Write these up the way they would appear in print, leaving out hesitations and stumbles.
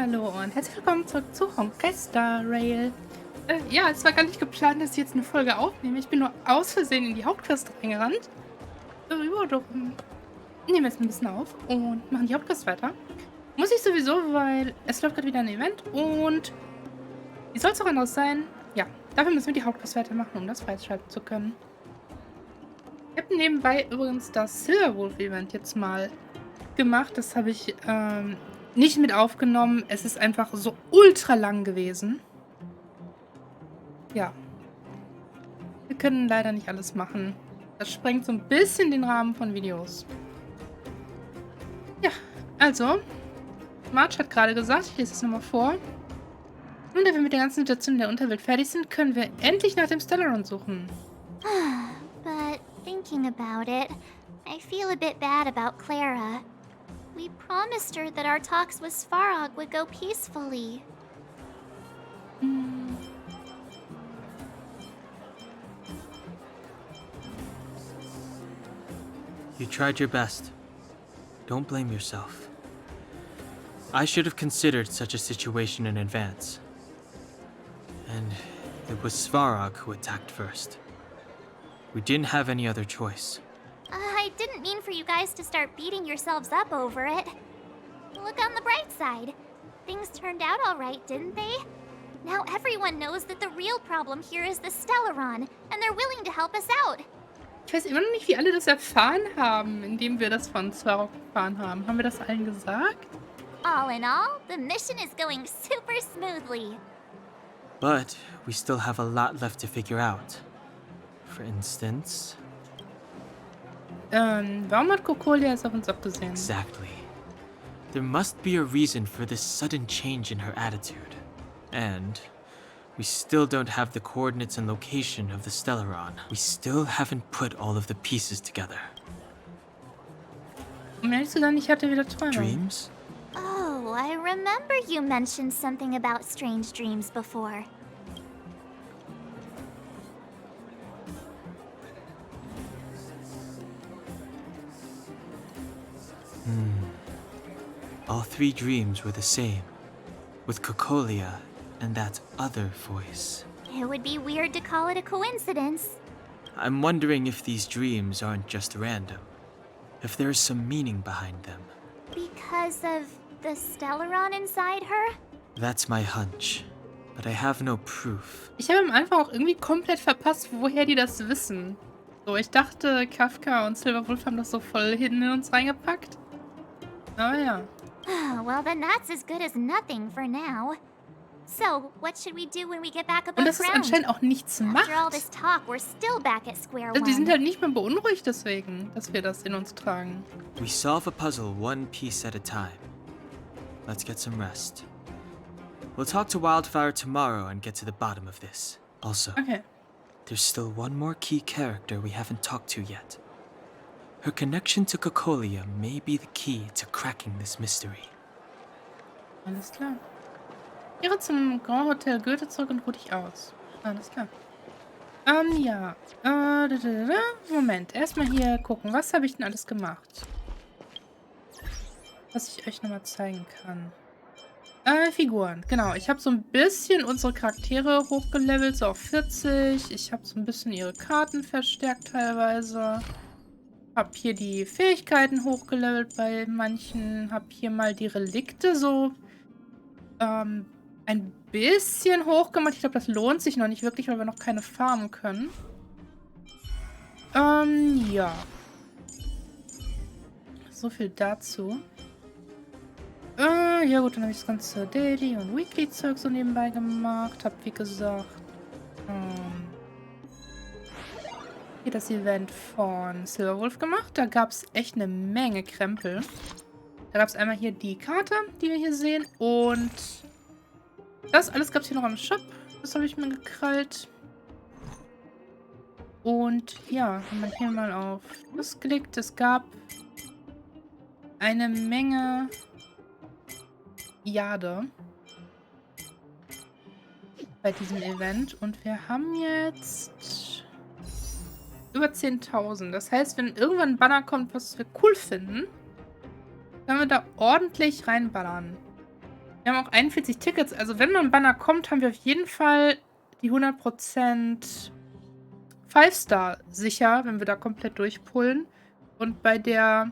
Hallo und herzlich willkommen zurück zu Honkai Star Rail. Ja, es war gar nicht geplant, dass ich jetzt eine Folge aufnehme. Ich bin nur aus Versehen in die Hauptquest reingerannt. Ja, doch. Nehmen wir jetzt ein bisschen auf und machen die Hauptquest weiter. Muss ich sowieso, weil es läuft gerade wieder ein Event und wie soll es auch anders sein? Ja, dafür müssen wir die Hauptquest weitermachen, um das freischalten zu können. Ich habe nebenbei übrigens das Silverwolf-Event jetzt mal gemacht. Das habe ich nicht mit aufgenommen. Es ist einfach so ultra lang gewesen. Ja. Wir können leider nicht alles machen. Das sprengt so ein bisschen den Rahmen von Videos. Ja, also, March hat gerade gesagt, ich lese es nochmal vor. Nun, da wir mit der ganzen Situation in der Unterwelt fertig sind, können wir endlich nach dem Stellaron suchen. But thinking about it, I feel a bit bad about Clara. We promised her that our talks with Svarog would go peacefully. You tried your best. Don't blame yourself. I should have considered such a situation in advance. And it was Svarog who attacked first. We didn't have any other choice. I didn't mean for you guys to start beating yourselves up over it. Look on the bright side. Things turned out all right, didn't they? Now everyone knows that the real problem here is the Stellaron, and they're willing to help us out. Ich weiß immer noch nicht, wie alle das erfahren haben, indem wir das von Svarog erfahren haben. Haben wir das allen gesagt? All in all, the mission is going super smoothly. But we still have a lot left to figure out. For instance... Warum hat Kokolia es auf uns abgesehen? Exactly. There must be a reason for this sudden change in her attitude. And we still don't have the coordinates and location of the Stellaron. We still haven't put all of the pieces together. Um ehrlich zu sein, ich hatte wieder Träume. Dreams? Oh, I remember you mentioned something about strange dreams before. All three dreams were the same, with Kokolia and that other voice. It would be weird to call it a coincidence. I'm wondering if these dreams aren't just random, if there's some meaning behind them. Because of the Stellaron inside her? That's my hunch, but I have no proof. Ich habe am Anfang auch irgendwie komplett verpasst, woher die das wissen. So, ich dachte, Kafka und Silverwolf haben das so voll hinten in uns reingepackt. Aber ja. Well, then that's as good as nothing for now. So, what should we do when we get back Und above dass es ground? anscheinend auch nichts macht. After all this talk, we're still back at square Also die sind one. halt nicht mehr beunruhigt deswegen, dass wir das in uns tragen. We solve a puzzle one piece at a time. Let's get some rest. We'll talk to Wildfire tomorrow and get to the bottom of this. Also, Okay. there's still one more key character we haven't talked to yet. Her connection to Kokolia may be the key to cracking this mystery. Alles klar. Kehre zum Grand Hotel Goethe zurück und ruh dich aus. Alles klar. Ja. Moment. Erstmal hier gucken. Was habe ich denn alles gemacht? Was ich euch nochmal zeigen kann. Figuren. Genau. Ich habe so ein bisschen unsere Charaktere hochgelevelt, so auf 40. Ich habe so ein bisschen ihre Karten verstärkt teilweise. Hab hier die Fähigkeiten hochgelevelt bei manchen. Hab hier mal die Relikte so ein bisschen hochgemacht. Ich glaube, das lohnt sich noch nicht wirklich, weil wir noch keine farmen können. Ja. So viel dazu. Ja gut, dann habe ich das ganze Daily- und Weekly-Zeug so nebenbei gemacht. Hab, wie gesagt, hier das Event von Silverwolf gemacht. Da gab es echt eine Menge Krempel. Da gab es einmal hier die Karte, die wir hier sehen. Und das alles gab es hier noch am Shop. Das habe ich mir gekrallt. Und ja, wenn man hier mal auf das klickt, es gab eine Menge Jade bei diesem Event. Und wir haben jetzt über 10.000. Das heißt, wenn irgendwann ein Banner kommt, was wir cool finden, können wir da ordentlich reinballern. Wir haben auch 41 Tickets. Also wenn mal ein Banner kommt, haben wir auf jeden Fall die 100% 5-Star sicher, wenn wir da komplett durchpullen. Und bei der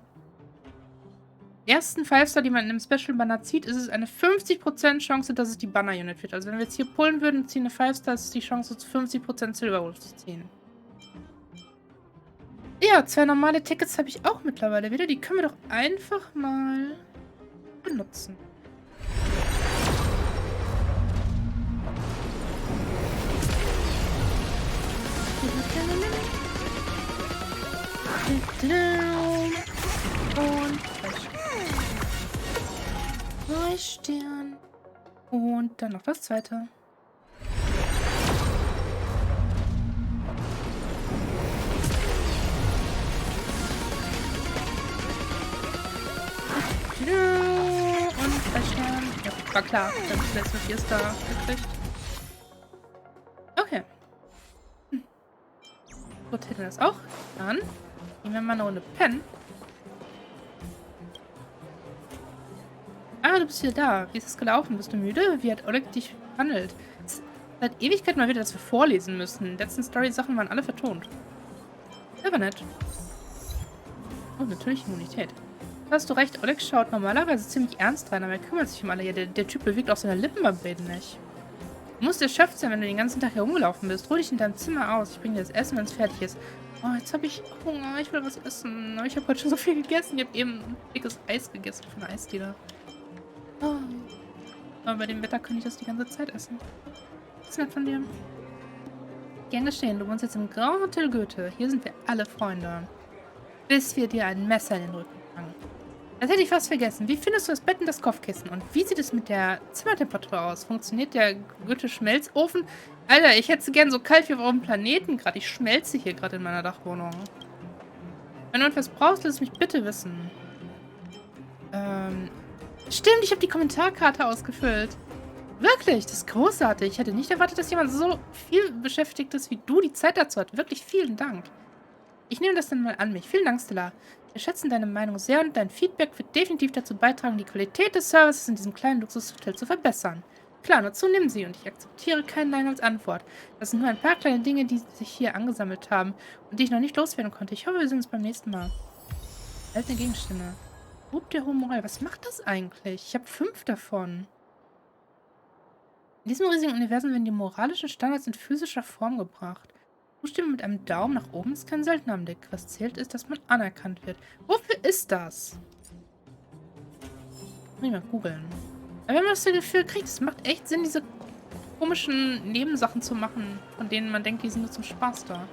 ersten 5-Star, die man in einem Special-Banner zieht, ist es eine 50% Chance, dass es die Banner-Unit wird. Also wenn wir jetzt hier pullen würden und ziehen eine 5-Star, ist die Chance, zu 50% Silverwolf zu ziehen. Ja, 2 normale Tickets habe ich auch mittlerweile wieder. Die können wir doch einfach mal benutzen. Und 3 Sterne. Und dann noch das zweite. Und 3 Sterne. Ja, war klar. Dann ist letzte 4 Star gekriegt. Okay. Gut, hätten wir das auch. Dann gehen wir mal eine Runde pennen. Ah, du bist wieder da. Wie ist es gelaufen? Bist du müde? Wie hat Oleg dich behandelt? Es ist seit Ewigkeit mal wieder, dass wir vorlesen müssen. Die letzten Story-Sachen waren alle vertont. Aber nett. Oh, natürlich Immunität. Hast du recht, Oleg schaut normalerweise ziemlich ernst rein, aber er kümmert sich um alle. Ja, der Typ bewegt auch seine Lippen beim Reden nicht. Du musst erschöpft sein, wenn du den ganzen Tag herumgelaufen bist. Ruh dich in deinem Zimmer aus. Ich bringe dir das Essen, wenn es fertig ist. Oh, jetzt habe ich Hunger. Ich will was essen. Aber ich habe heute schon so viel gegessen. Ich habe eben ein dickes Eis gegessen von der Eisdiele. Oh. Aber bei dem Wetter kann ich das die ganze Zeit essen. Das ist nett von dir. Gern geschehen. Du wohnst jetzt im Grand Hotel Goethe. Hier sind wir alle Freunde. Bis wir dir ein Messer in den Rücken fangen. Das hätte ich fast vergessen. Wie findest du das Bett und das Kopfkissen? Und wie sieht es mit der Zimmertemperatur aus? Funktioniert der Goethe-Schmelzofen? Alter, ich hätte es gern so kalt wie auf eurem Planeten gerade. Ich schmelze hier gerade in meiner Dachwohnung. Wenn du etwas brauchst, lass es mich bitte wissen. Stimmt, ich habe die Kommentarkarte ausgefüllt. Wirklich, das ist großartig. Ich hätte nicht erwartet, dass jemand so viel beschäftigt ist, wie du die Zeit dazu hat. Wirklich vielen Dank. Ich nehme das dann mal an mich. Vielen Dank, Stella. Wir schätzen deine Meinung sehr und dein Feedback wird definitiv dazu beitragen, die Qualität des Services in diesem kleinen Luxushotel zu verbessern. Klar, nur zu nimm sie und ich akzeptiere kein Nein als Antwort. Das sind nur ein paar kleine Dinge, die sich hier angesammelt haben und die ich noch nicht loswerden konnte. Ich hoffe, wir sehen uns beim nächsten Mal. Seltene Gegenstände. Rub der hohe Moral. Was macht das eigentlich? Ich habe 5 davon. In diesem riesigen Universum werden die moralischen Standards in physischer Form gebracht. Zustimmen mit einem Daumen nach oben ist kein Seltenanblick. Was zählt ist, dass man anerkannt wird. Wofür ist das? Muss ich mal googeln. Aber wenn man das Gefühl kriegt, es macht echt Sinn, diese komischen Nebensachen zu machen, von denen man denkt, die sind nur zum Spaß da.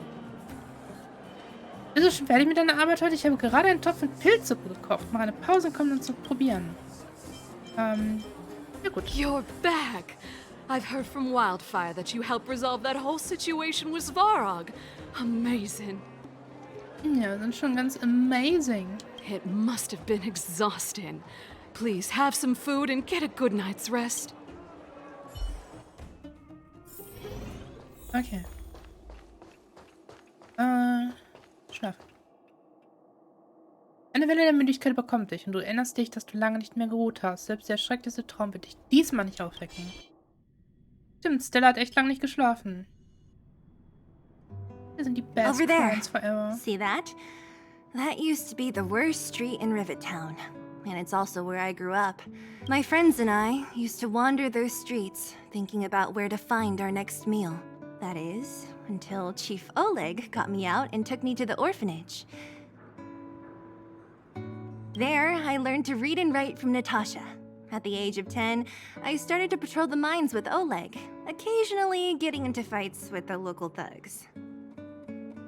Bist du schon fertig mit deiner Arbeit heute? Ich habe gerade einen Topf mit Pilzsuppe gekocht. Mach eine Pause und komm dann zu probieren. Ja gut. You're back! I've heard from Wildfire that you helped resolve that whole situation with Svarog. Amazing. Ja, sind schon ganz amazing. It must have been exhausting. Please have some food and get a good night's rest. Okay. Schlaf. Eine Welle der Müdigkeit überkommt dich und du erinnerst dich, dass du lange nicht mehr geruht hast. Selbst der erschrecklichste Traum wird dich diesmal nicht aufwecken. Stimmt, Stella hat echt lange nicht geschlafen. Wir sind die best Over there. friends forever. See that? That used to be the worst street in Rivettown. And it's also where I grew up. My friends and I used to wander those streets, thinking about where to find our next meal. That is, until Chief Oleg got me out and took me to the orphanage. There, I learned to read and write from Natasha. At the age of 10, I started to patrol the mines with Oleg, occasionally getting into fights with the local thugs.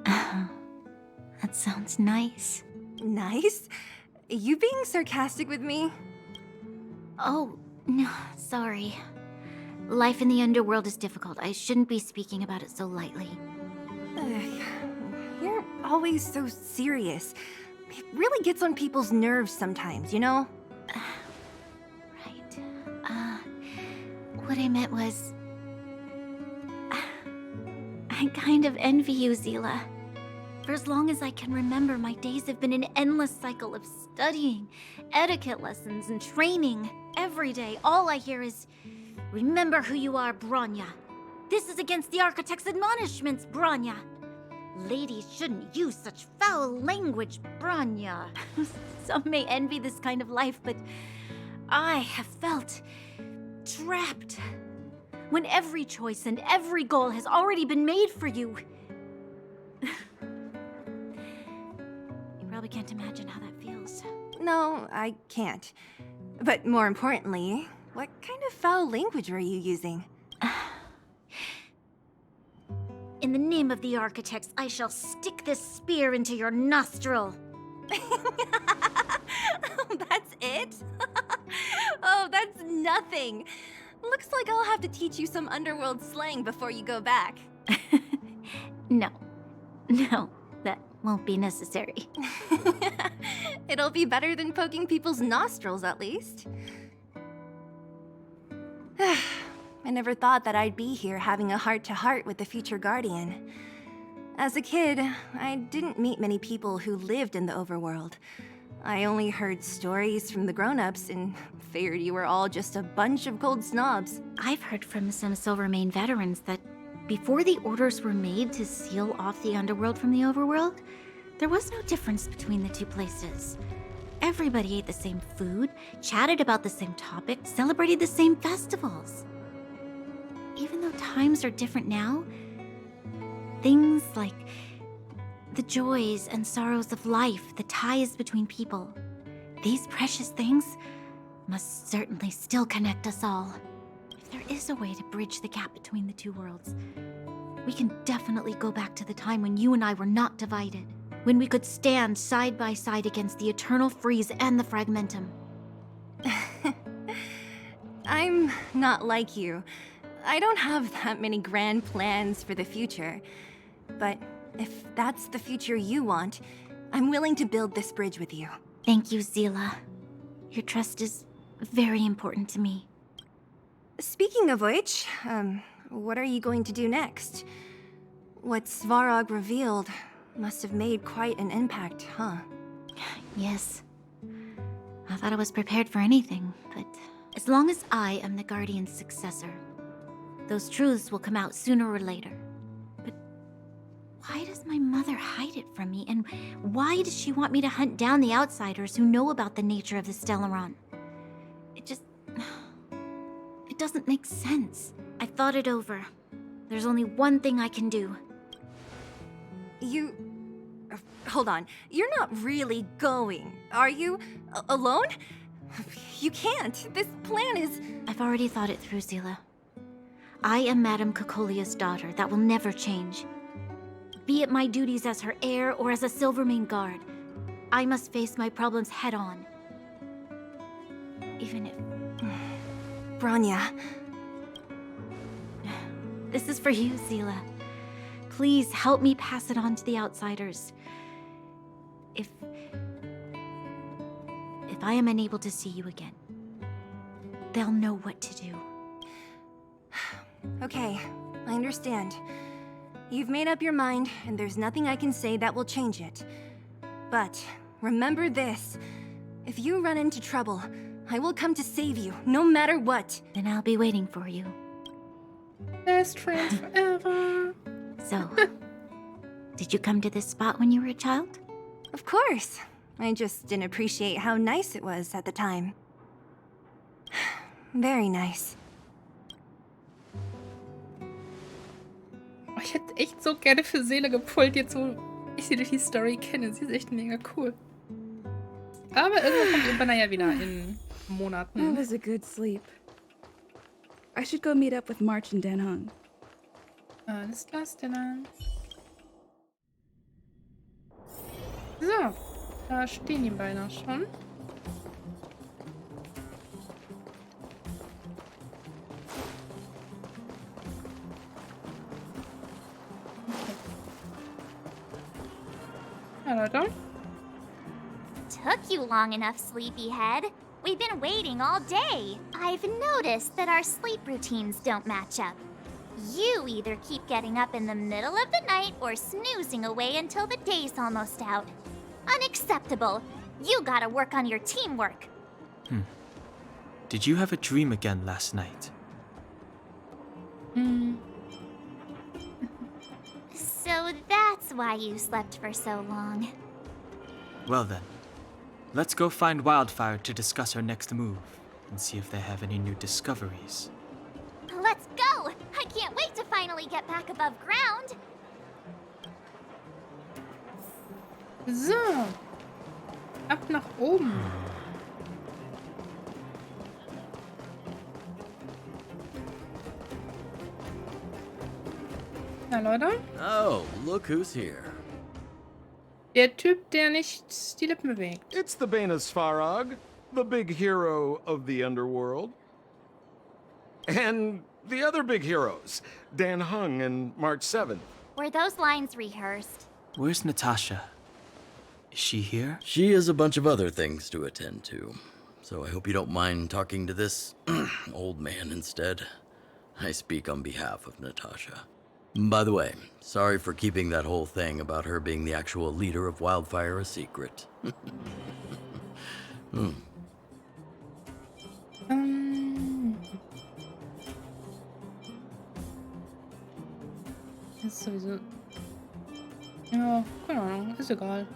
That sounds nice. Nice? You being sarcastic with me? Oh, no, sorry. Life in the underworld is difficult. I shouldn't be speaking about it so lightly. You're always so serious. It really gets on people's nerves sometimes, you know? Right. What I meant was... I kind of envy you, Zila. For as long as I can remember, my days have been an endless cycle of studying, etiquette lessons, and training. every day, all I hear is, "Remember who you are, Bronya. This is against the Architect's admonishments, Bronya. Ladies shouldn't use such foul language, Bronya." Some may envy this kind of life, but I have felt trapped. When every choice and every goal has already been made for you. You probably can't imagine how that feels. No, I can't. But more importantly, what kind of foul language were you using? In the name of the Architects, I shall stick this spear into your nostril. That's it? Oh, that's nothing. Looks like I'll have to teach you some underworld slang before you go back. No, that won't be necessary. It'll be better than poking people's nostrils, at least. I never thought that I'd be here having a heart-to-heart with the future Guardian. As a kid, I didn't meet many people who lived in the overworld. I only heard stories from the grown-ups and figured you were all just a bunch of cold snobs. I've heard from some Silvermane veterans that before the orders were made to seal off the underworld from the overworld, there was no difference between the two places. Everybody ate the same food, chatted about the same topics, celebrated the same festivals. Even though times are different now, things like the joys and sorrows of life, the ties between people, these precious things must certainly still connect us all. If there is a way to bridge the gap between the two worlds, we can definitely go back to the time when you and I were not divided, when we could stand side by side against the Eternal Freeze and the Fragmentum. I'm not like you. I don't have that many grand plans for the future. But if that's the future you want, I'm willing to build this bridge with you. Thank you, Zila. Your trust is very important to me. Speaking of which, what are you going to do next? What Svarog revealed must have made quite an impact, huh? Yes. I thought I was prepared for anything, but as long as I am the Guardian's successor, those truths will come out sooner or later. But why does my mother hide it from me, and why does she want me to hunt down the outsiders who know about the nature of the Stellaron? It doesn't make sense. I thought it over. There's only one thing I can do. Hold on. You're not really going, are you? Alone? You can't. This plan is... I've already thought it through, Zila. I am Madame Cocolia's daughter. That will never change. Be it my duties as her heir or as a Silvermane guard, I must face my problems head on. Even if... Bronya. This is for you, Zila. Please help me pass it on to the outsiders. If I am unable to see you again, they'll know what to do. Okay, I understand. You've made up your mind, and there's nothing I can say that will change it. But remember this. If you run into trouble, I will come to save you, no matter what. Then I'll be waiting for you. Best friends forever. So, did you come to this spot when you were a child? Of course. I just didn't appreciate how nice it was at the time. Very nice. Oh, ich hätte echt so gerne für Seele gepult, jetzt wo ich sie durch die Story kenne. Sie ist echt mega cool. Aber irgendwann kommt Urbana ja wieder in That Monaten. was a good sleep. I should go meet up with March and Danhong. Alles klar, Sternen. So, da stehen die beiden auch schon. Ja, Leute. Took you long enough, sleepyhead. We've been waiting all day. I've noticed that our sleep routines don't match up. You either keep getting up in the middle of the night or snoozing away until the day's almost out. Unacceptable. You gotta work on your teamwork. did you have a dream again last night? So that's why you slept for so long. Well then, let's go find Wildfire to discuss our next move and see if they have any new discoveries. Let's go! I can't wait to finally get back above ground. So. Ab nach oben. Na Leute, Oh, look who's here. der Typ, der nicht die Lippen bewegt. It's the Banus Farag, the big hero of the underworld. And the other big heroes, Dan Hung and March 7th. Were those lines rehearsed? Where's Natasha? Is she here? She has a bunch of other things to attend to, so I hope you don't mind talking to this old man instead. I speak on behalf of Natasha. By the way, sorry for keeping that whole thing about her being the actual leader of Wildfire a secret. Das ist sowieso... Ja, keine Ahnung, ist egal.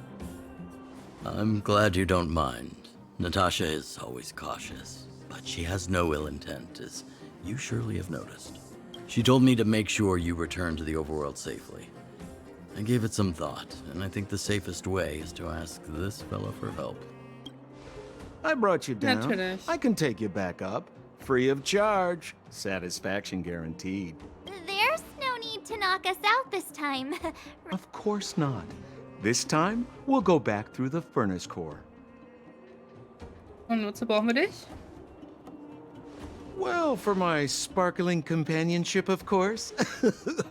I'm glad you don't mind. Natasha is always cautious, but she has no ill intent, as you surely have noticed. She told me to make sure you return to the overworld safely. I gave it some thought, and I think the safest way is to ask this fellow for help. I brought you down. Natürlich. I can take you back up. Free of charge. Satisfaction guaranteed. There's no need to knock us out this time. Of course not. This time, we'll go back through the furnace core. Und wozu brauchen wir dich? Well, for my sparkling companionship, of course.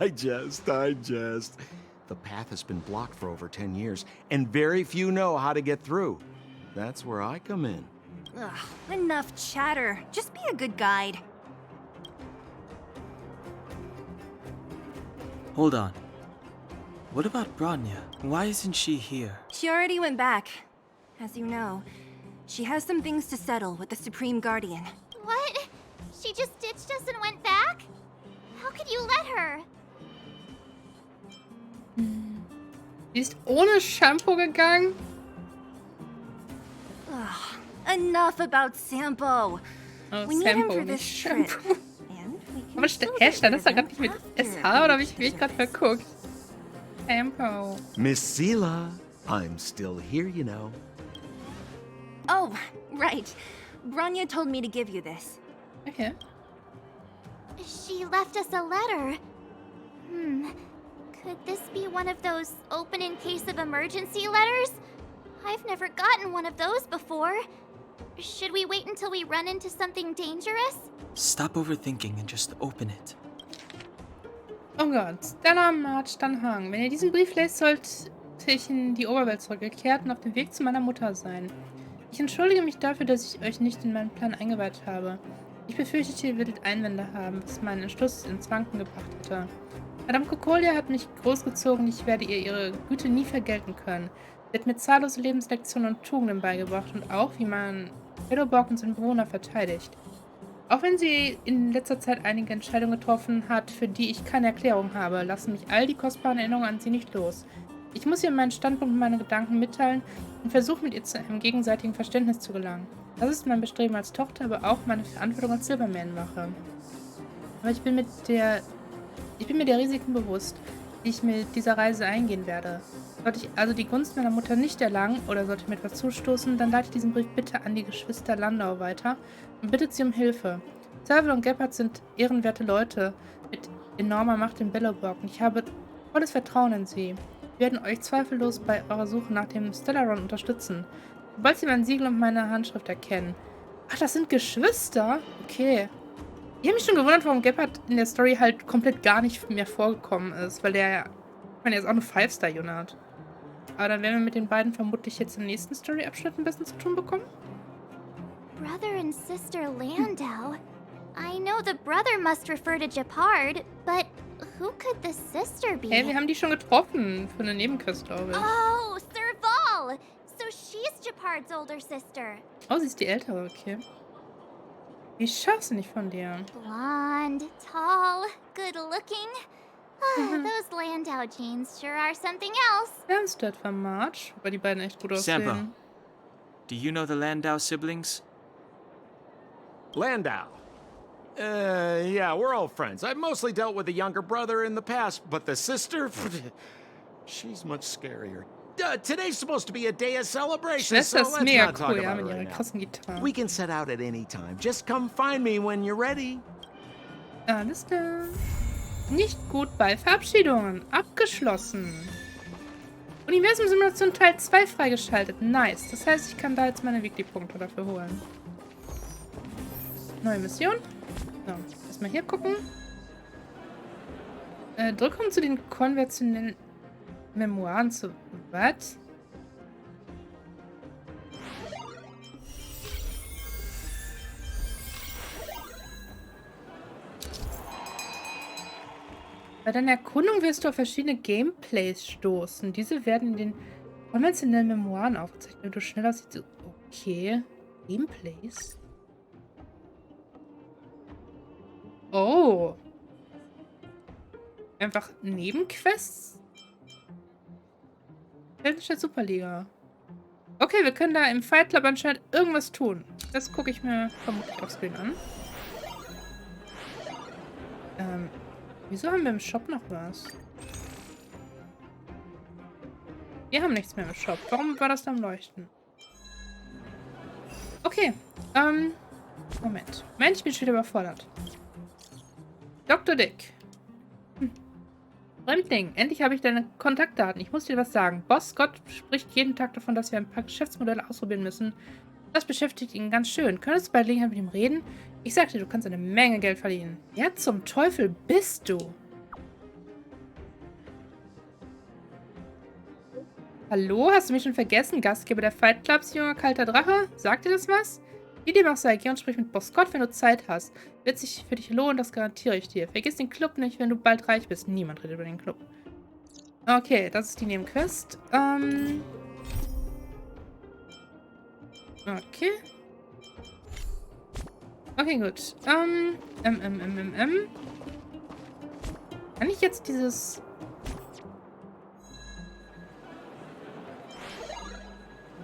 I jest. The path has been blocked for over 10 years, and very few know how to get through. That's where I come in. Ugh, enough chatter. Just be a good guide. Hold on. What about Bronya? Why isn't she here? She already went back. As you know, she has some things to settle with the Supreme Guardian. What? She just ditched us and went back? How could you let her? Die ist ohne Shampoo gegangen. Ugh, enough about Sampo. Oh, We need him Sampo, for this nicht trip. Shampoo. And we can Aber still stand get das da rid gerade of nicht mit him SH after. oder habe ich mich gerade verguckt? Shampoo. Miss Sela, I'm still here, you know. Oh, right. Bronya told me to give you this. Okay. She left us a letter. Could this be one of those open in case of emergency letters? I've never gotten one of those before. Should we wait until we run into something dangerous? Stop overthinking and just open it. Oh Gott. Stella, March, dann Hang. Wenn ihr diesen Brief lest, sollte ich in die Oberwelt zurückgekehrt und auf dem Weg zu meiner Mutter sein. Ich entschuldige mich dafür, dass ich euch nicht in meinen Plan eingeweiht habe. Ich befürchtete, ihr würdet Einwände haben, was meinen Entschluss ins Wanken gebracht hätte. Madame Kokolia hat mich großgezogen, ich werde ihr ihre Güte nie vergelten können. Sie hat mir zahllose Lebenslektionen und Tugenden beigebracht und auch, wie man Yellowborg und seine Bewohner verteidigt. Auch wenn sie in letzter Zeit einige Entscheidungen getroffen hat, für die ich keine Erklärung habe, lassen mich all die kostbaren Erinnerungen an sie nicht los. Ich muss ihr meinen Standpunkt und meine Gedanken mitteilen und versuche mit ihr zu einem gegenseitigen Verständnis zu gelangen. Das ist mein Bestreben als Tochter, aber auch meine Verantwortung als Silbermeerwache. Aber ich bin mir der Risiken bewusst, die ich mit dieser Reise eingehen werde. Sollte ich also die Gunst meiner Mutter nicht erlangen oder sollte mir etwas zustoßen, dann leite ich diesen Brief bitte an die Geschwister Landau weiter und bittet sie um Hilfe. Serval und Gebhardt sind ehrenwerte Leute mit enormer Macht in Belloborg und ich habe volles Vertrauen in sie. Wir werden euch zweifellos bei eurer Suche nach dem Stellaron unterstützen, sobald sie mein Siegel und meine Handschrift erkennen. Ach, das sind Geschwister? Okay. Ich habe mich schon gewundert, warum Gebhardt in der Story halt komplett gar nicht mehr vorgekommen ist, weil der, ich meine, er ist auch eine 5-Star-Unit. Aber dann werden wir mit den beiden vermutlich jetzt im nächsten Story-Abschnitt ein bisschen zu tun bekommen. Brother and sister Landau. I know the brother must refer to Gepard, but who could the sister be? Hey, wir haben die schon getroffen für eine Nebenquest, glaube ich. Oh, Serval! So she's Gepard's older sister. Oh, sie ist die ältere, okay. Wie scharfsinnig von dir. Blonde, tall, good looking. Those Landau genes sure are something else. Lernst du etwa March? Wobei die beiden echt gut Sample, aussehen. do you know the Landau siblings? Landau. Yeah, we're all friends. I've mostly dealt with the younger brother in the past, but the sister, she's much scarier. Today's supposed to be a day of celebration, so Schwester ist let's mega not talk cool, ja, about mit it ihrer right now. krassen Gitarre. We can set out at any time. Just come find me when you're ready. Alles klar. Nicht gut bei Verabschiedungen. Abgeschlossen. Universum-Simulation Teil 2 freigeschaltet. Nice. Das heißt, ich kann da jetzt meine Weekly-Punkte dafür holen. Neue Mission. So, erstmal hier gucken. Drück um zu den konventionellen Memoiren zu... Was? Bei deiner Erkundung wirst du auf verschiedene Gameplays stoßen. Diese werden in den konventionellen Memoiren aufgezeichnet, wenn du schneller siehst. Okay. Gameplays? Oh. Einfach Nebenquests? Belgische Superliga. Okay, wir können da im Fight Club anscheinend irgendwas tun. Das gucke ich mir vermutlich auf Screen an. Wieso haben wir im Shop noch was? Wir haben nichts mehr im Shop. Warum war das da am Leuchten? Okay. Moment. Moment, ich bin schon wieder überfordert. Dr. Dick. Fremdling, endlich habe ich deine Kontaktdaten. Ich muss dir was sagen. Boss Scott spricht jeden Tag davon, dass wir ein paar Geschäftsmodelle ausprobieren müssen. Das beschäftigt ihn ganz schön. Könntest du bei Gelegenheit mit ihm reden? Ich sagte, du kannst eine Menge Geld verdienen. Wer zum Teufel bist du? Hallo? Hast du mich schon vergessen? Gastgeber der Fight Clubs, junger kalter Drache? Sagt dir das was? Wie dem auch sei, geh und sprich mit Boss Scott, wenn du Zeit hast. Wird sich für dich lohnen, das garantiere ich dir. Vergiss den Club nicht, wenn du bald reich bist. Niemand redet über den Club. Okay, das ist die Nebenquest. Okay. Okay, gut. Kann ich jetzt dieses...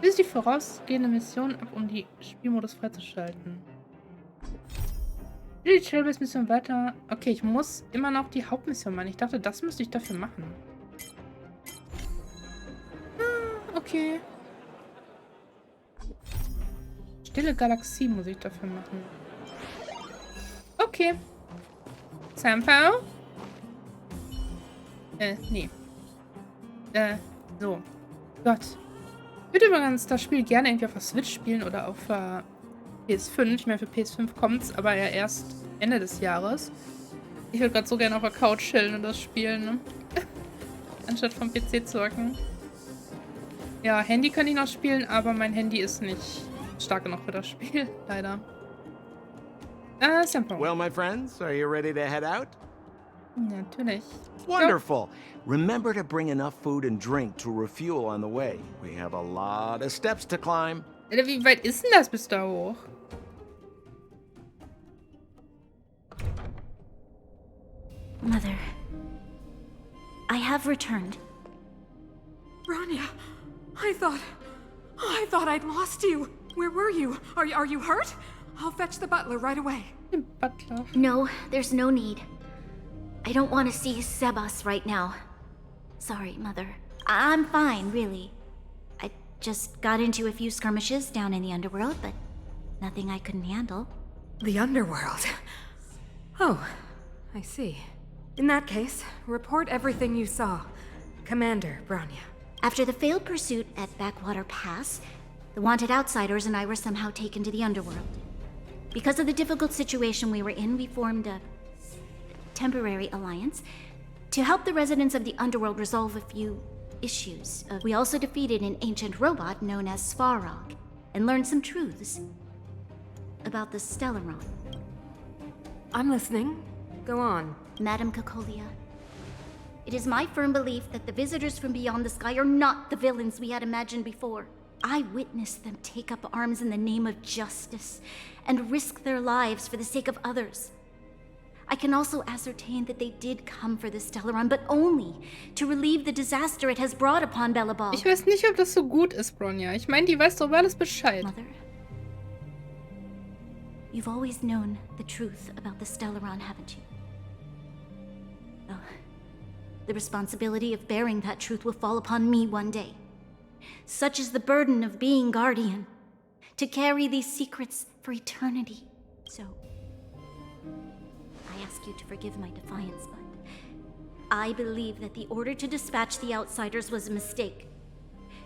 Bis die vorausgehende Mission ab, um die Spielmodus freizuschalten. Die Trailbase-Mission weiter. Okay, ich muss immer noch die Hauptmission machen. Ich dachte, das müsste ich dafür machen. Okay. Stille Galaxie muss ich dafür machen. Okay. Sample? Nee. So. Gott. Ich würde übrigens das Spiel gerne irgendwie auf der Switch spielen oder auf PS5. Ich meine, für PS5 kommt es aber ja erst Ende des Jahres. Ich würde gerade so gerne auf der Couch chillen und das spielen, ne? Anstatt vom PC zocken. Ja, Handy kann ich noch spielen, aber mein Handy ist nicht stark genug für das Spiel, leider. Sample. Well, my friends, are you ready to head out? Natürlich. Wonderful. Remember to bring enough food and drink to refuel on the way. We have a lot of steps to climb. Alter, wie weit ist denn das bis da hoch? Mother, I have returned. Bronya, I thought I'd lost you. Where were you? Are you hurt? I'll fetch the butler right away. Den Butler. No, there's no need. I don't want to see Sebas right now. Sorry, Mother. I'm fine, really. I just got into a few skirmishes down in the underworld, but nothing I couldn't handle. The underworld. Oh, I see. In that case, report everything you saw. Commander Bronya. After the failed pursuit at Backwater Pass, the wanted outsiders and I were somehow taken to the underworld. Because of the difficult situation we were in, we formed a temporary alliance to help the residents of the underworld resolve a few issues. We also defeated an ancient robot known as Svarog and learned some truths about the Stellaron. I'm listening. Go on. Madam Kokolia, it is my firm belief that the visitors from beyond the sky are not the villains we had imagined before. I witnessed them take up arms in the name of justice and risk their lives for the sake of others. I can also ascertain that they did come for the Stellaron, but only to relieve the disaster it has brought upon Belobog. Ich weiß nicht, ob das so gut ist, Bronja. Ich meine, die weiß doch alles Bescheid. Mother, you've always known the truth about the Stellaron, haven't you? Well, the responsibility of bearing that truth will fall upon me one day. Such is the burden of being guardian, to carry these secrets for eternity. So, I ask you to forgive my defiance, but I believe that the order to dispatch the outsiders was a mistake.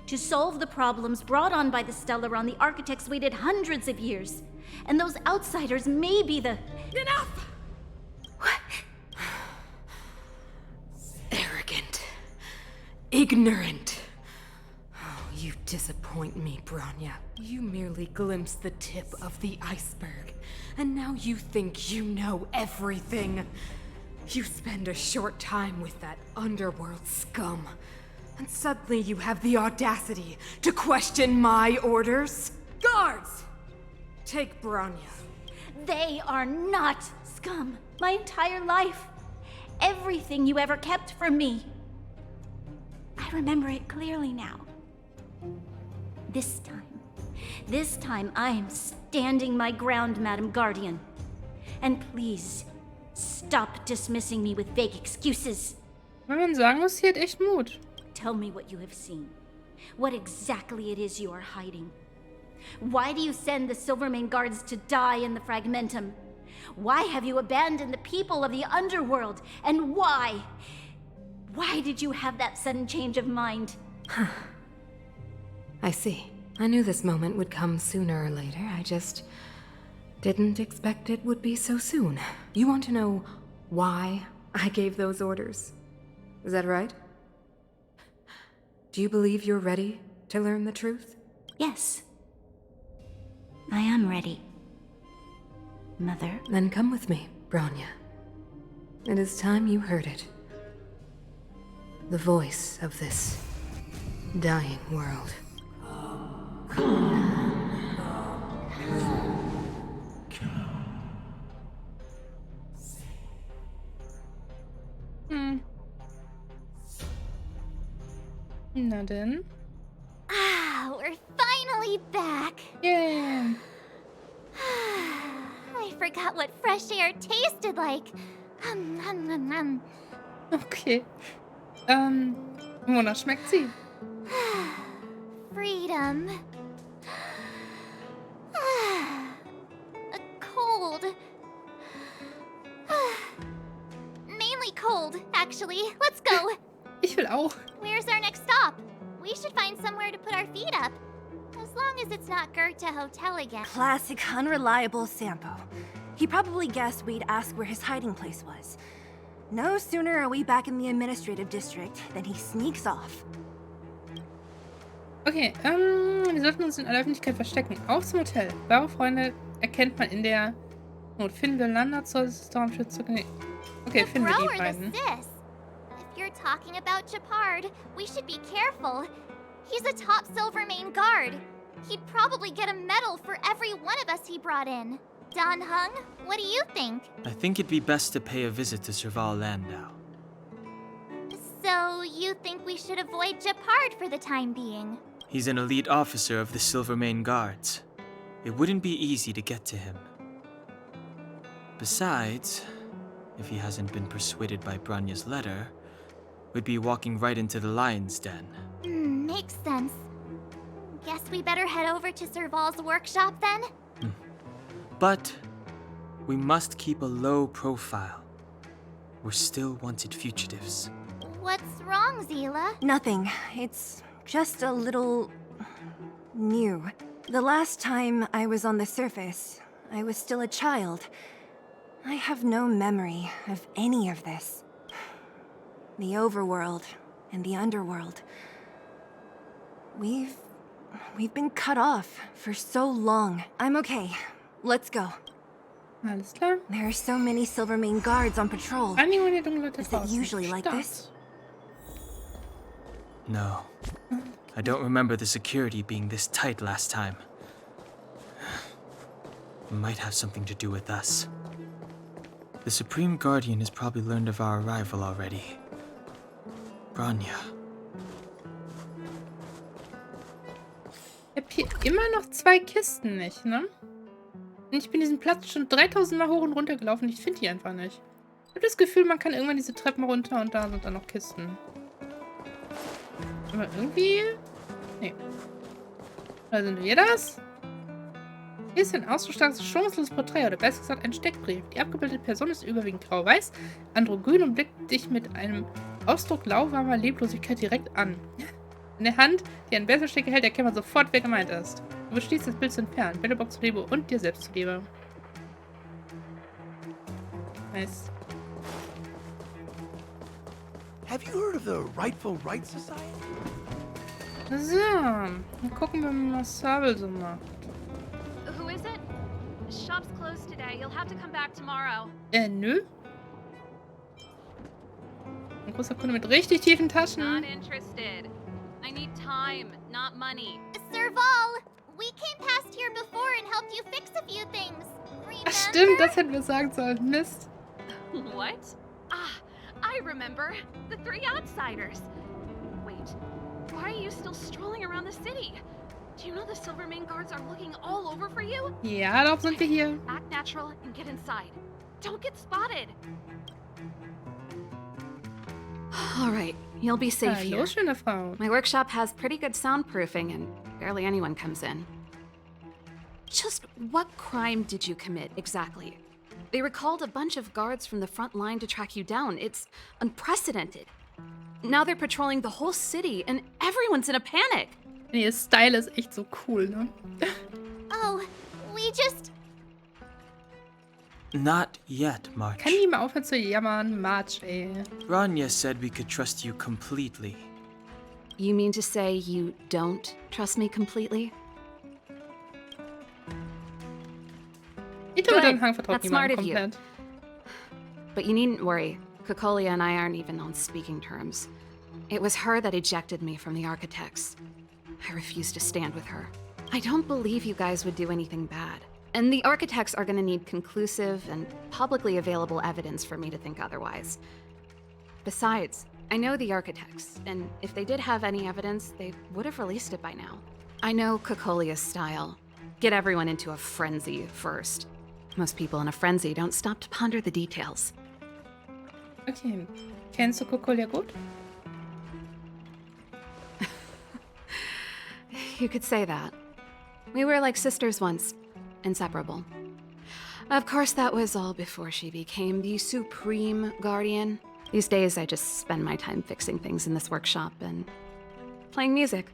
To solve the problems brought on by the Stellaron, the architects waited hundreds of years, and those outsiders may be the... Enough! Arrogant. Ignorant. Oh, you disappoint me, Bronya. You merely glimpsed the tip of the iceberg, and now you think you know everything. You spend a short time with that underworld scum, and suddenly you have the audacity to question my orders? Guards! Take Bronya. They are not scum. My entire life. Everything you ever kept from me. I remember it clearly now. This time I am standing my ground, Madam Guardian. And please, stop dismissing me with vague excuses. Wenn man sagen muss, sie hat echt Mut. Tell me what you have seen. What exactly it is you are hiding. Why do you send the Silvermane guards to die in the Fragmentum? Why have you abandoned the people of the underworld? And why? Why did you have that sudden change of mind? I see. I knew this moment would come sooner or later. I just didn't expect it would be so soon. You want to know why I gave those orders? Is that right? Do you believe you're ready to learn the truth? Yes. I am ready. Mother. Then come with me, Bronya. It is time you heard it. The voice of this dying world. Na denn. Ah, we're finally back. Yay. I forgot what fresh air tasted like. Okay. Wonach schmeckt sie? Freedom. Cold. Mainly cold, actually. Let's go. Ich will auch. Where's our next stop? We should find somewhere to put our feet up. As long as it's not Goethe Hotel again. Classic unreliable Sampo. He probably guessed we'd ask where his hiding place was. No sooner are we back in the administrative district than he sneaks off. Okay, wir sollten uns in aller Öffentlichkeit verstecken. Auf zum Hotel. Wahre Freunde erkennt man in der Not. Finden wir Landa zur Stormschutz zurück. Okay, finden wir die beiden. If you're talking about Japard, we should be careful. He's a top Silvermane guard. He'd probably get a medal for every one of us he brought in. Dan Hung, what do you think? I think it'd be best to pay a visit to Serval Landau. So, you think we should avoid Japard for the time being? He's an elite officer of the Silvermane Guards. It wouldn't be easy to get to him. Besides, if he hasn't been persuaded by Branya's letter, we'd be walking right into the lion's den. Makes sense. Guess we better head over to Serval's workshop then? But we must keep a low profile. We're still wanted fugitives. What's wrong, Zila? Nothing. It's just a little... new. The last time I was on the surface, I was still a child. I have no memory of any of this. The overworld and the underworld. We've been cut off for so long. I'm okay. Let's go. Alles klar. There are so many Silvermane guards on patrol. Anregungen der dunklen Leute Is it draußen. usually like this? No. I don't remember the security being this tight last time. It might have something to do with us. The Supreme Guardian has probably learned of our arrival already. Bronya. Ich hab hier immer noch 2 Kisten nicht, ne? Und ich bin diesen Platz schon 3000 Mal hoch und runter gelaufen. Ich finde die einfach nicht. Ich habe das Gefühl, man kann irgendwann diese Treppen runter und da sind dann noch Kisten. Aber irgendwie... Nee. Oder sind wir das? Hier ist ein ausgestattetes, schonungsloses Porträt, oder besser gesagt ein Steckbrief. Die abgebildete Person ist überwiegend grau-weiß, androgyn und blickt dich mit einem Ausdruck lauwarmer Leblosigkeit direkt an. In der Hand, die einen Besenstecker hält, erkennt man sofort, wer gemeint ist. Du beschließt, das Bild zu entfernen, Bällebock zuliebe und dir selbst zuliebe. Nice. Have you heard of the Rightful Right Society? So, dann gucken wir mal, was Servals so macht. Who is it? The shop's closed today. You'll have to come back tomorrow. Nö. Ein großer Kunde mit richtig tiefen Taschen. Not interested. I need time, not money. Serval, we came past here before and helped you fix a few things. Remember? Ach stimmt, das hätten wir sagen sollen. Mist. What? Ah, I remember. The 3 outsiders. Wait, why are you still strolling around the city? Do you know the Silvermane guards are looking all over for you? Ja, darum sind wir hier. Act natural and get inside. Don't get spotted. All right, you'll be safe Hallo, here. schöne Frau. My workshop has pretty good soundproofing and barely anyone comes in. Just what crime did you commit, exactly? They recalled a bunch of guards from the front line to track you down. It's unprecedented. Now they're patrolling the whole city and everyone's in a panic. Ihr Style ist echt so cool, ne? Oh, we just... Not yet, March. Kann die mal aufhören zu jammern? March, ey. Bronya said we could trust you completely. You mean to say you don't trust me completely? Ich glaube, Good. den Hang vertraut That's smart niemandem of you. komplett. But you needn't worry. Kokolia and I aren't even on speaking terms. It was her that ejected me from the Architects. I refuse to stand with her. I don't believe you guys would do anything bad. And the Architects are gonna need conclusive and publicly available evidence for me to think otherwise. Besides, I know the Architects, and if they did have any evidence, they would have released it by now. I know Kokolia's style. Get everyone into a frenzy first. Most people in a frenzy don't stop to ponder the details. Okay. Kennst du Kokolia gut? You could say that. We were like sisters once, inseparable. Of course, that was all before she became the Supreme Guardian. These days, I just spend my time fixing things in this workshop and playing music.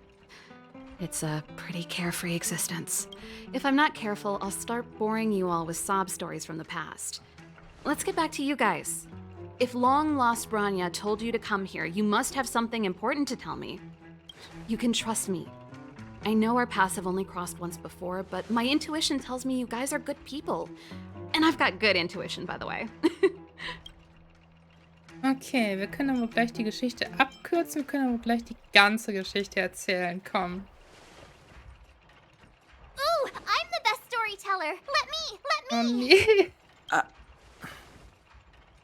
It's a pretty carefree existence. If I'm not careful, I'll start boring you all with sob stories from the past. Let's get back to you guys. If long-lost Bronya told you to come here, you must have something important to tell me. You can trust me. I know our paths have only crossed once before, but my intuition tells me you guys are good people. And I've got good intuition, by the way. Okay, wir können aber gleich die Geschichte abkürzen. Wir können aber gleich die ganze Geschichte erzählen. Komm. Ooh, I'm the best storyteller. Let Oh me. nee.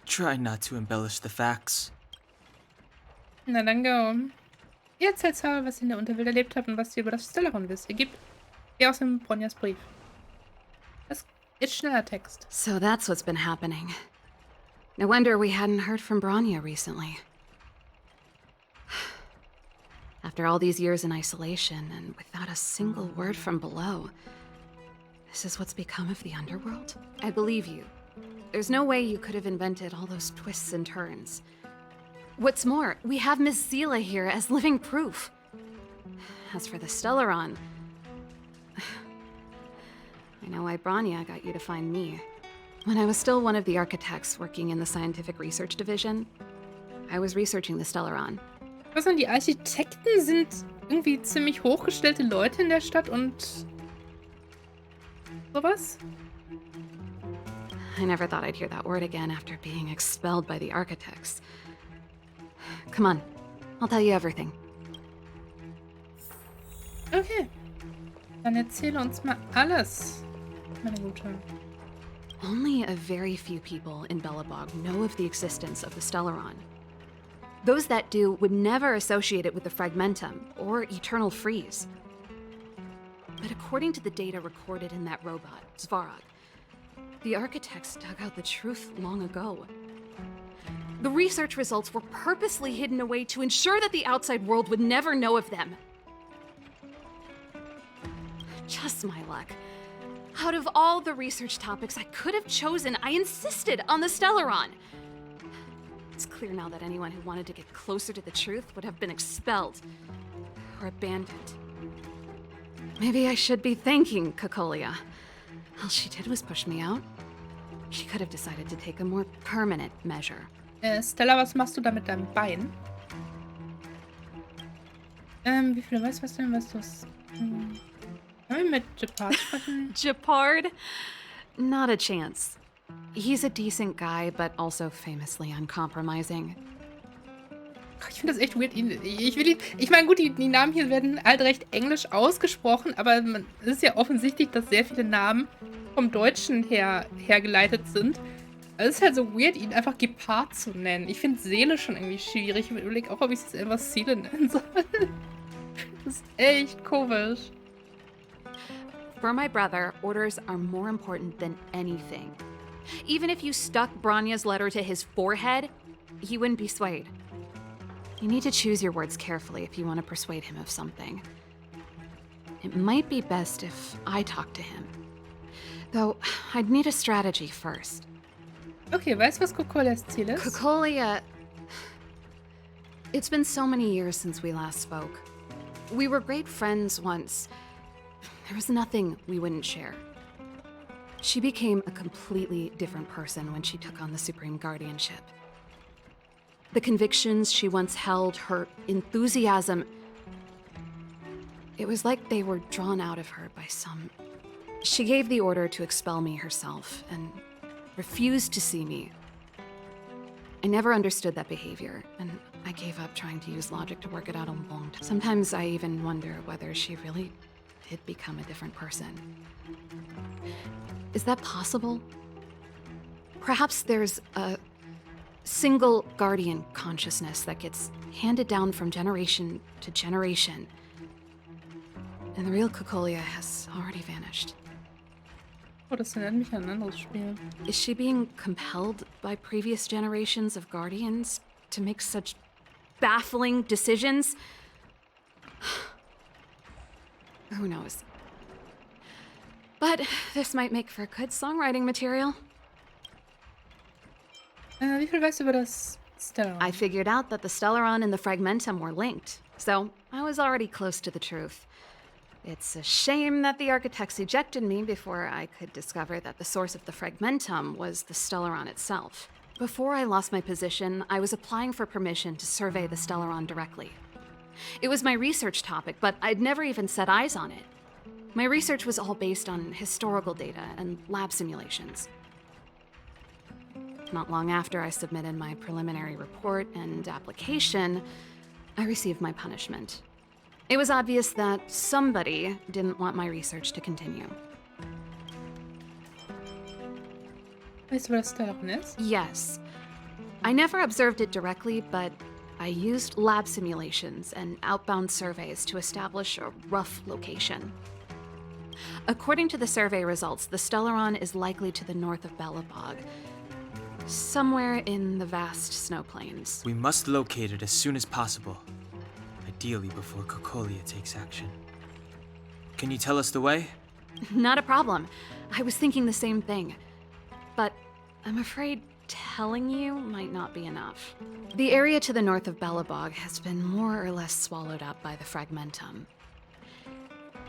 Try not to embellish the facts. Na dann go. Ihr erzählt Sarah, was ihr in der Unterwelt erlebt habt und was ihr über das Stellaron wisst. Ihr gebt ihr aus dem Bronyas Brief. Das ist schneller Text. So that's what's been happening. No wonder we hadn't heard from Bronya recently. After all these years in isolation and without a single word from below, this is what's become of the underworld? I believe you. There's no way you could have invented all those twists and turns. What's more, we have Miss Seela here as living proof. As for the Stellaron, I know why Bronya got you to find me. When I was still one of the architects working in the scientific research division, I was researching the Stellaron. Was denn, die Architekten sind irgendwie ziemlich hochgestellte Leute in der Stadt und sowas? I never thought I'd hear that word again after being expelled by the architects. Come on, I'll tell you everything. Okay. Dann erzähle uns mal alles, meine Gute. Only a very few people in Belobog know of the existence of the Stellaron. Those that do would never associate it with the Fragmentum or Eternal Freeze. But according to the data recorded in that robot, Svarog, the architects dug out the truth long ago. The research results were purposely hidden away to ensure that the outside world would never know of them. Just my luck. Out of all the research topics I could have chosen, I insisted on the Stellaron. It's clear now that anyone who wanted to get closer to the truth would have been expelled or abandoned. Maybe I should be thanking Kokolia. All she did was push me out. She could have decided to take a more permanent measure. Stella, was machst du da mit deinem Bein? Wie viele weißt du denn, was das... Können wir mit Gepard sprechen? Gepard? Not a chance. He's a decent guy, but also famously uncompromising. Ich finde das echt weird. Ich meine, gut, die Namen hier werden halt recht englisch ausgesprochen, aber es ist ja offensichtlich, dass sehr viele Namen vom Deutschen hergeleitet sind. Also es ist halt so weird, ihn einfach Gepard zu nennen. Ich finde Seele schon irgendwie schwierig. Ich überlege auch, ob ich es einfach Seele nennen soll. Das ist echt komisch. For my brother, orders are more important than anything. Even if you stuck Bronya's letter to his forehead, he wouldn't be swayed. You need to choose your words carefully if you want to persuade him of something. It might be best if I talk to him. Though, I'd need a strategy first. Okay, weißt du, was Kokolias Ziel ist? Kokolia... It's been so many years since we last spoke. We were great friends once. There was nothing we wouldn't share. She became a completely different person when she took on the Supreme Guardianship. The convictions she once held, her enthusiasm, it was like they were drawn out of her by some... She gave the order to expel me herself and refused to see me. I never understood that behavior, and I gave up trying to use logic to work it out a long time. Sometimes I even wonder whether she really did become a different person. Is that possible? Perhaps there's a single guardian consciousness that gets handed down from generation to generation, and the real Kokolia has already vanished. Oh, das erinnert mich an ein anderes Spiel. Is she being compelled by previous generations of guardians to make such baffling decisions? Who knows? But this might make for good songwriting material. Wie viel weißt du über das Stellaron? I figured out that the Stellaron and the Fragmentum were linked, so I was already close to the truth. It's a shame that the architects ejected me before I could discover that the source of the Fragmentum was the Stellaron itself. Before I lost my position, I was applying for permission to survey the Stellaron directly. It was my research topic, but I'd never even set eyes on it. My research was all based on historical data and lab simulations. Not long after I submitted my preliminary report and application, I received my punishment. It was obvious that somebody didn't want my research to continue. Weißt du, was das Stellaron ist? Yes. I never observed it directly, but I used lab simulations and outbound surveys to establish a rough location. According to the survey results, the Stellaron is likely to the north of Belobog, somewhere in the vast snow plains. We must locate it as soon as possible. Ideally before Kokolia takes action. Can you tell us the way? Not a problem. I was thinking the same thing. But I'm afraid telling you might not be enough. The area to the north of Belobog has been more or less swallowed up by the Fragmentum.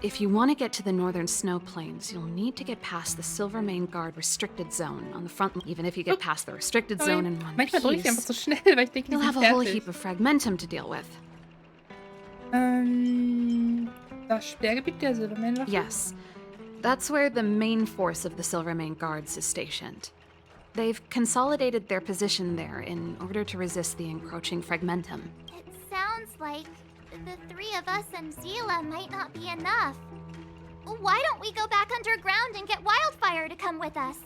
If you want to get to the northern snow plains, you'll need to get past the Silvermane Guard restricted zone on the front. Even if you get past the restricted zone in one Manchmal drücke ich einfach piece, so schnell, weil ich denke, you'll die have sind a whole fertig. heap of Fragmentum to deal with. Das Sperrgebiet der Silvermane-Wache? Yes. That's where the main force of the Silvermane Guards is stationed. They've consolidated their position there in order to resist the encroaching Fragmentum. It sounds like The three of us and Zila might not be enough. Why don't we go back underground and get Wildfire to come with us?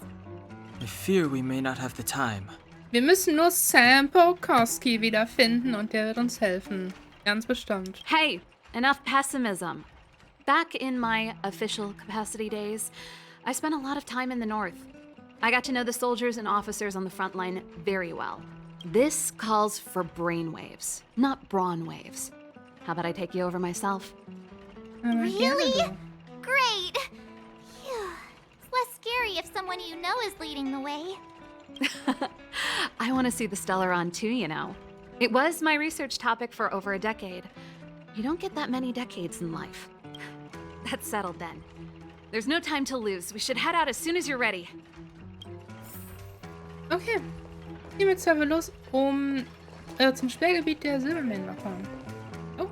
I fear we may not have the time. Wir müssen nur Sam Polkowski wiederfinden und der wird uns helfen. Ganz bestimmt. Hey, enough pessimism. Back in my official capacity days, I spent a lot of time in the north. I got to know the soldiers and officers on the front line very well. This calls for brainwaves, not brawn waves. How about I take you over myself? Really? Great! Phew. It's less scary if someone you know is leading the way. I want to see the Stellaron too, you know. It was my research topic for over a decade. You don't get that many decades in life. That's settled then. There's no time to lose. We should head out as soon as you're ready. Okay. Gehen wir zweifellos zum Sperrgebiet der Silbermännwache. Oh.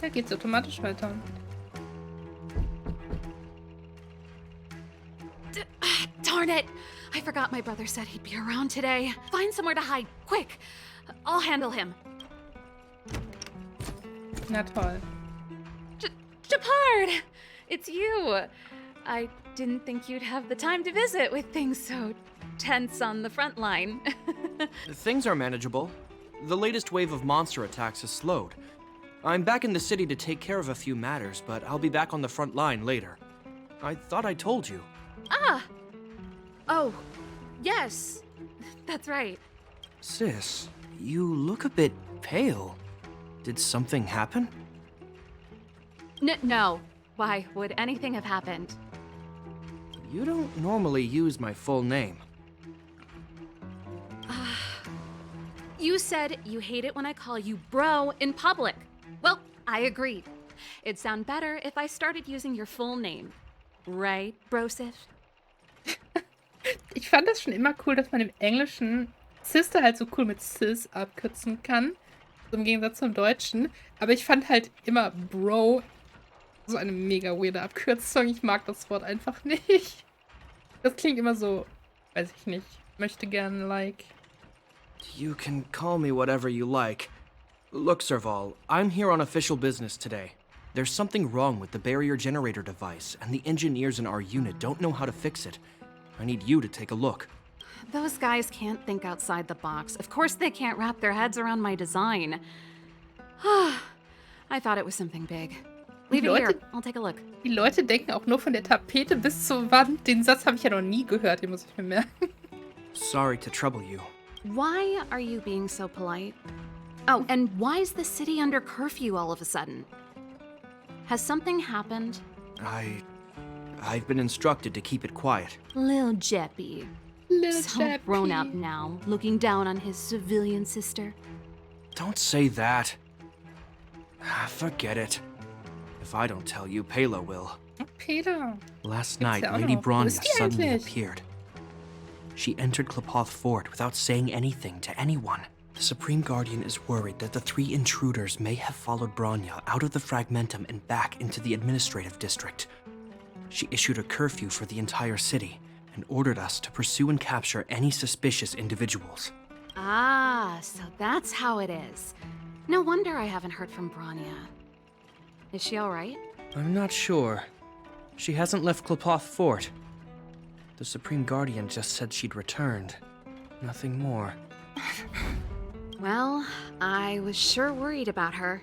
Da geht's automatisch weiter. Darn it! I forgot my brother said he'd be around today. Find somewhere to hide, quick! I'll handle him. Na toll. Japard! It's you! I didn't think you'd have the time to visit with things so tense on the front line. Things are manageable. The latest wave of monster attacks has slowed. I'm back in the city to take care of a few matters, but I'll be back on the front line later. I thought I told you. Ah! Oh, yes. That's right. Sis, you look a bit pale. Did something happen? No. Why would anything have happened? You don't normally use my full name. You said you hate it when I call you bro in public. Well, I agreed. It'd sound better if I started using your full name. Right, Brosif? Ich fand das schon immer cool, dass man im Englischen Sister halt so cool mit Sis abkürzen kann. So im Gegensatz zum Deutschen. Aber ich fand halt immer Bro so eine mega weirde Abkürzung. Ich mag das Wort einfach nicht. Das klingt immer so, weiß ich nicht, möchte gern like. You can call me whatever you like. Look, Serval, I'm here on official business today. There's something wrong with the barrier generator device, and the engineers in our unit don't know how to fix it. I need you to take a look. Those guys can't think outside the box. Of course they can't wrap their heads around my design. I thought it was something big. Leave it here. I'll take a look. Die Leute denken auch nur von der Tapete bis zur Wand. Den Satz habe ich ja noch nie gehört, den muss ich mir merken. Sorry to trouble you. Why are you being so polite? Oh, and why is the city under curfew all of a sudden? Has something happened? I've been instructed to keep it quiet. Lil Jeppy. So grown up now, looking down on his civilian sister. Don't say that. Forget it. If I don't tell you, Pela will. Peter. Last night, Lady Bronya suddenly appeared. She entered Klapoth Fort without saying anything to anyone. The Supreme Guardian is worried that the three intruders may have followed Bronya out of the Fragmentum and back into the administrative district. She issued a curfew for the entire city and ordered us to pursue and capture any suspicious individuals. Ah, so that's how it is. No wonder I haven't heard from Bronya. Is she all right? I'm not sure. She hasn't left Klapoth Fort. The Supreme Guardian just said she'd returned. Nothing more. Well, I was sure worried about her.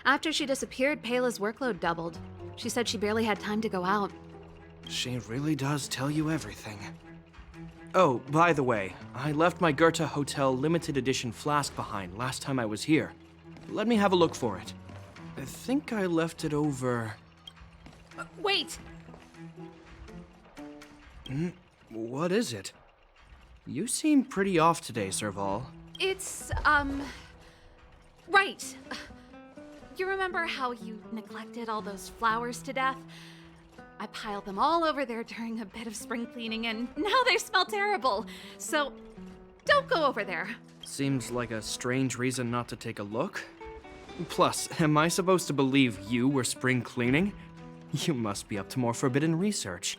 After she disappeared, Pela's workload doubled. She said she barely had time to go out. She really does tell you everything. Oh, by the way, I left my Goethe Hotel limited edition flask behind last time I was here. Let me have a look for it. I think I left it over... Wait! What is it? You seem pretty off today, Serval. It's, right. You remember how you neglected all those flowers to death? I piled them all over there during a bit of spring cleaning, and now they smell terrible. So, don't go over there. Seems like a strange reason not to take a look. Plus, am I supposed to believe you were spring cleaning? You must be up to more forbidden research.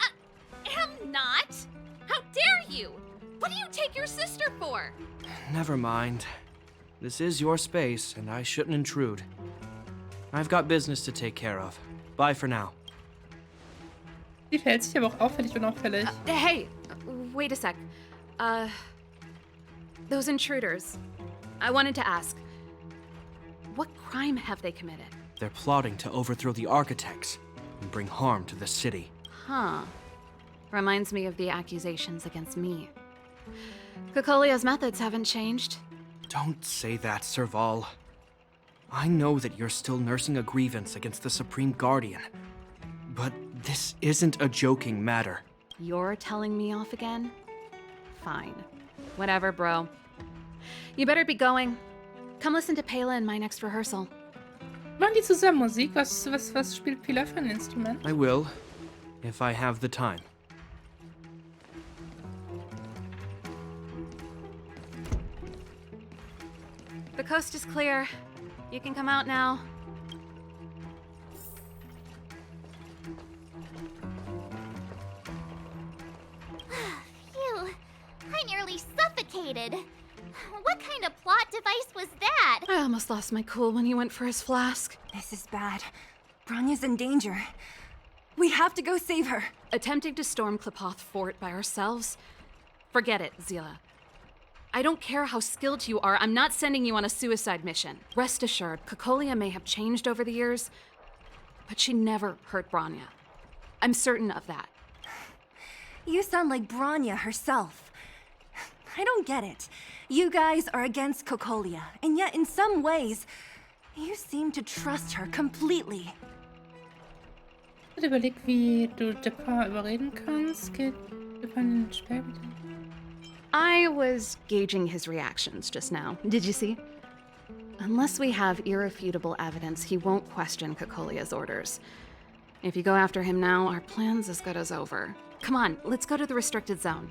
Am not! How dare you! What do you take your sister for? Never mind. This is your space, and I shouldn't intrude. I've got business to take care of. Bye for now. Sie verhält sich aber auch auffällig unauffällig. Hey, wait a sec. Those intruders. I wanted to ask, what crime have they committed? They're plotting to overthrow the architects and bring harm to the city. Huh. Reminds me of the accusations against me. Kokolia's methods haven't changed. Don't say that, Serval. I know that you're still nursing a grievance against the Supreme Guardian. But this isn't a joking matter. You're telling me off again? Fine. Whatever, bro. You better be going. Come listen to Pela in my next rehearsal. Machen die zusammen Musik? Was spielt Pela für ein Instrument? I will, if I have the time. The coast is clear. You can come out now. Phew. I nearly suffocated. What kind of plot device was that? I almost lost my cool when he went for his flask. This is bad. Bronya's in danger. We have to go save her. Attempting to storm Klepoth Fort by ourselves? Forget it, Zila. I don't care how skilled you are, I'm not sending you on a suicide mission. Rest assured, Kokolia may have changed over the years, but she never hurt Bronya. I'm certain of that. You sound like Bronya herself. I don't get it. You guys are against Kokolia, and yet in some ways, you seem to trust her completely. Überleg, wie du Depar überreden kannst. Geht Depar in den Sperr wieder? I was gauging his reactions just now. Did you see? Unless we have irrefutable evidence, he won't question Kokolia's orders. If you go after him now, our plan's as good as over. Come on, let's go to the restricted zone.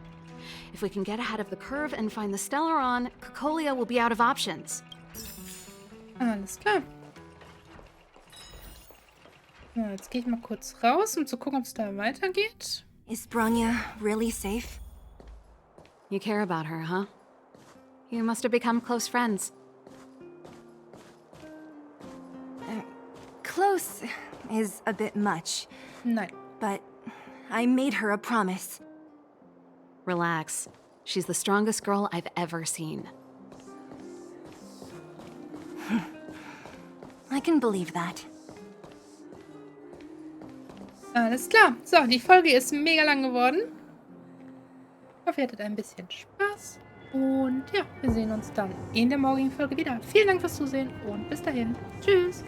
If we can get ahead of the curve and find the Stellaron, Kokolia will be out of options. Alles klar. Ja, jetzt gehe ich mal kurz raus, um zu gucken, ob es da weitergeht. Is Bronya really safe? You care about her, huh? You must have become close friends. Close is a bit much. Nein. But I made her a promise. Relax. She's the strongest girl I've ever seen. I can believe that. Alles klar. So, die Folge ist mega lang geworden. Ich hoffe, ihr hattet ein bisschen Spaß. Und ja, wir sehen uns dann in der morgigen Folge wieder. Vielen Dank fürs Zusehen und bis dahin. Tschüss.